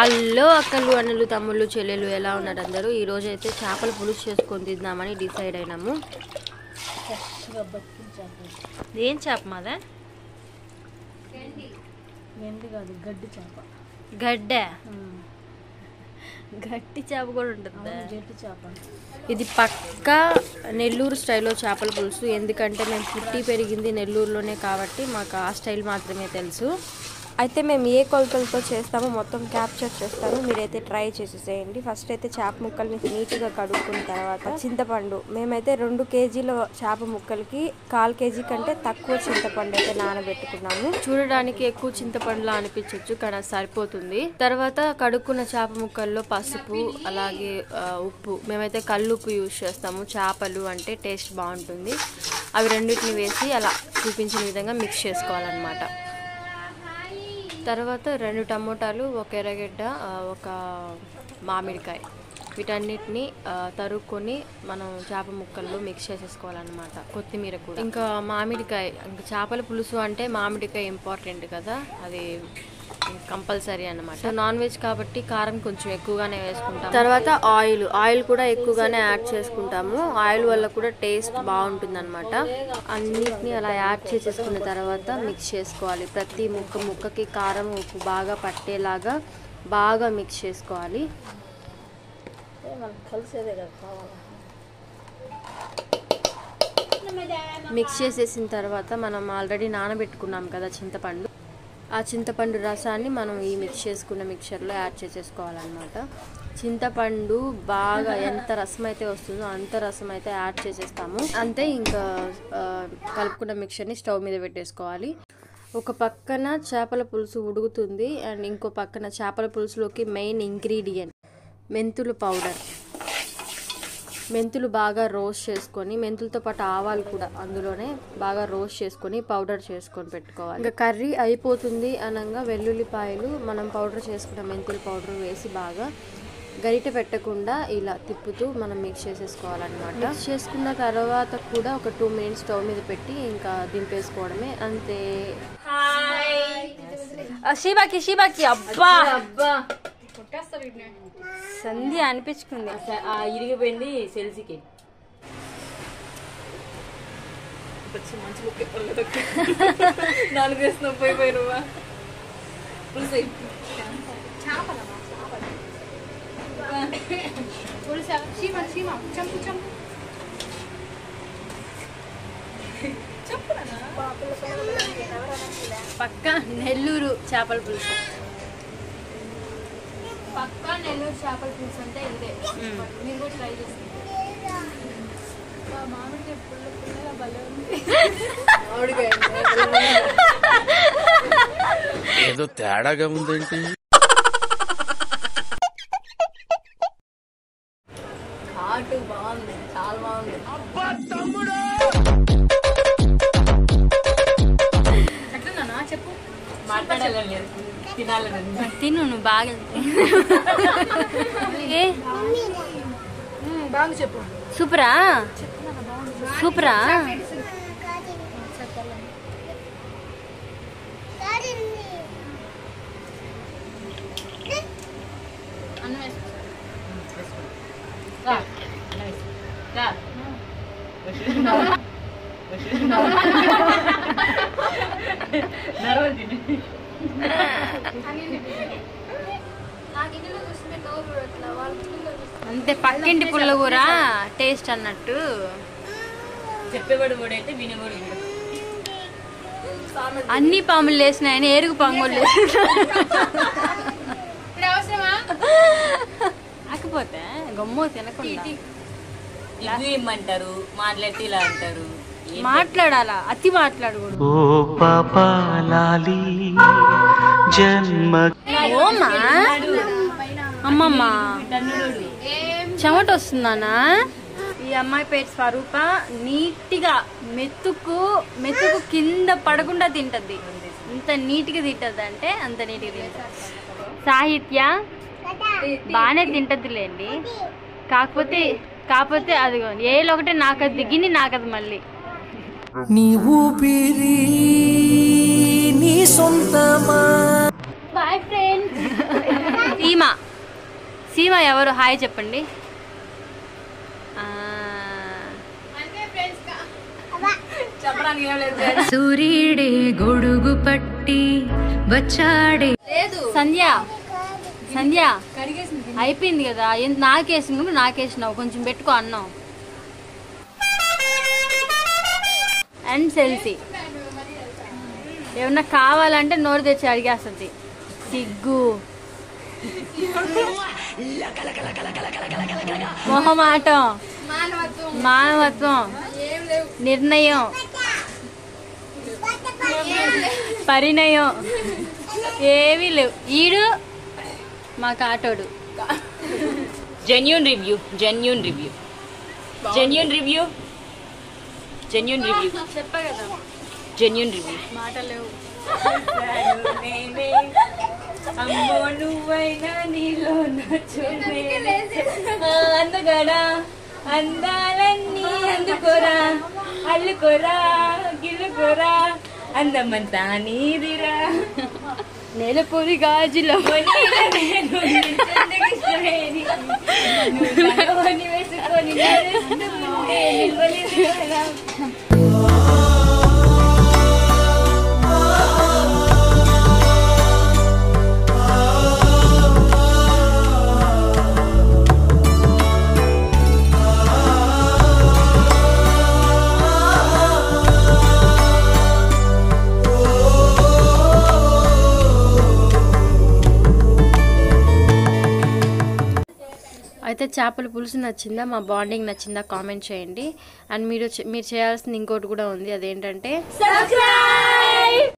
Hello అక్కలు అన్నలు తమ్ముళ్ళు చెల్లెలు ఎలా ఉన్నారు అందరూ? ఈరోజు అయితే చేపల పులుసు చేసుకొని తిందామని డిసైడ్ అయినాము. ఏం చేప మాదా? గడ్డి చేప. గడ్డ గట్టి చేప కూడా ఉంటుందా? గడ్డి చేప. ఇది పక్కా నెల్లూరు స్టైల్లో చేపల పులుసు. ఎందుకంటే మేము పుట్టి పెరిగింది నెల్లూరులోనే కాబట్టి మాకు ఆ స్టైల్ మాత్రమే తెలుసు. అయితే మేము ఏ కొలతలతో చేస్తామో మొత్తం క్యాప్చర్ చేస్తాము. మీరైతే ట్రై చేసేసేయండి. ఫస్ట్ అయితే చేప ముక్కల్ని నీట్గా కడుక్కున్న తర్వాత చింతపండు, మేమైతే 2 కేజీల చేప ముక్కలకి 1/4 కేజీ కంటే తక్కువ చింతపండు అయితే నానబెట్టుకున్నాము. చూడడానికి ఎక్కువ చింతపండులా అనిపించవచ్చు కానీ అది సరిపోతుంది. తర్వాత కడుక్కున్న చేప ముక్కల్లో పసుపు అలాగే ఉప్పు, మేమైతే కల్లుప్పు యూజ్ చేస్తాము. చేపలు అంటే టేస్ట్ బాగుంటుంది. అవి రెండింటిని వేసి అలా చూపించిన విధంగా మిక్స్ చేసుకోవాలన్నమాట. తర్వాత 2 టమోటాలు, 1 ఎర్రగడ్డ, 1 మామిడికాయ, వీటన్నిటిని తరుక్కొని మనం చేప ముక్కల్లో మిక్స్ చేసేసుకోవాలన్నమాట. కొత్తిమీర కూడా. ఇంకా మామిడికాయ, ఇంకా చేపల పులుసు అంటే మామిడికాయ ఇంపార్టెంట్ కదా, అది కంపల్సరీ అన్నమాట. సో నాన్ వెజ్ కాబట్టి కారం కొంచెం ఎక్కువగానే వేసుకుంటాం. తర్వాత ఆయిల్ కూడా ఎక్కువగానే యాడ్ చేసుకుంటాము. ఆయిల్ వల్ల కూడా టేస్ట్ బాగుంటుంది అనమాట. అన్నిటిని అలా యాడ్ చేసేసుకున్న తర్వాత మిక్స్ చేసుకోవాలి. ప్రతి ముక్కకి కారం ఉప్పు బాగా పట్టేలాగా బాగా మిక్స్ చేసుకోవాలి. మిక్స్ చేసేసిన తర్వాత మనం ఆల్రెడీ నానబెట్టుకున్నాం కదా చింతపండు, ఆ చింతపండు రసాన్ని మనం ఈ మిక్స్ చేసుకున్న మిక్చర్లో యాడ్ చేసేసుకోవాలన్నమాట. చింతపండు బాగా ఎంత రసం అయితే వస్తుందో అంత రసం అయితే యాడ్ చేసేస్తాము. అంతే, ఇంకా కలుపుకున్న మిక్చర్ని స్టవ్ మీద పెట్టేసుకోవాలి. ఒక పక్కన చేపల పులుసు ఉడుకుతుంది అండ్ ఇంకో పక్కన చేపల పులుసులోకి మెయిన్ ఇంగ్రీడియంట్ మెంతులు పౌడర్. మెంతులు బాగా రోస్ట్ చేసుకొని, మెంతులతో పాటు ఆవాలు కూడా అందులోనే బాగా రోస్ట్ చేసుకొని పౌడర్ చేసుకొని పెట్టుకోవాలి. ఇంకా కర్రీ అయిపోతుంది అనగా వెల్లుల్లిపాయలు మనం పౌడర్ చేసుకున్న మెంతుల పౌడర్ వేసి బాగా గరిటె పెట్టకుండా ఇలా తిప్పుతూ మనం మిక్స్ చేసేసుకోవాలన్నమాట. మిక్స్ చేసుకున్న తర్వాత కూడా ఒక 2 మినిట్స్ స్టవ్ మీద పెట్టి ఇంకా దింపేసుకోవడమే, అంతే. శిబాకి అబ్బా సంధి అనిపించుకుంది, ఇరిగిపోయింది సెల్సికి. నాలుగు వేసిన పోయిపోయినవా పులుసు పక్కా నెల్లూరు చేపల పులుసు. పక్కా నెల్లూరు చేపల పులుసు అంటే ఇదే. మీరు కూడా ట్రై చేస్తారు. ఏదో తేడాగా ఉందేంటి? హాట్ బాగుంది, చాలా బాగుంది. చెప్పు, మాట్లాడాలని తినాలని. తిను, నువ్వు బాగా బాగా చెప్పు. సూపరా సూపరా. అంతే, పక్కింటి పుల్లగూర టేస్ట్ అన్నట్టు. చెప్పేవాడు కూడా అయితే వినేవాడు కూడా. అన్ని పాములు లేసినాయని ఏరుగు పాములు కాకపోతే గమ్ము తినకుండా ఇమ్మంటారు, మాట్లాడితే ఇలా అంటారు. మాట్లాడాలా, అతి మాట్లాడకూడదు. ఓమా అమ్మమ్మ చెమట వస్తుందానా? ఈ అమ్మాయి పేరు స్వరూప. నీట్గా మెతుకు కింద పడకుండా తింటది. ఇంత నీట్గా తింటది అంటే అంత నీట్గా తింటది. సాహిత్య బాగానే తింటదిలేండి, కాకపోతే అదిగో ఏలో ఒకటే నాకు అది దిగింది, నాకు అది మళ్ళీ నీ ఊపిరి నీ సొంతమా. Bye friends. సీమ ఎవరు? హాయ్ చెప్పండి. సూర్యుడే గొడుగు పట్టి వచ్చాడే. సంధ్య అయిపోయింది కదా, నాకేసినావు కొంచెం పెట్టుకో అన్నం. అండ్ సెల్సీ ఏమన్నా కావాలంటే నోరు తెచ్చి అడిగేస్తుంది. సిగ్గు, మొహమాటం, మానవత్వం, నిర్ణయం, పరిణయం ఏమీ లేవు. ఈడు మా కాటోడు. జెన్యూన్ రివ్యూ చెప్పా కదా, జెన్యూన్ రివ్యూ. మాట లేవు. అమ్మో నువ్వైనా నీలో అందగడా అందాలన్నీ అందుకోరా, అల్లుకోరా, గిల్లుకోరా, అందమంతా నీదిరా, నెలపొరి గాజులో వేసుకొని అయితే చేపల పులుసు నచ్చిందా, మా బాండింగ్ నచ్చిందా కామెంట్ చేయండి. అండ్ మీరు చేయాల్సింది ఇంకోటి కూడా ఉంది, అదేంటంటే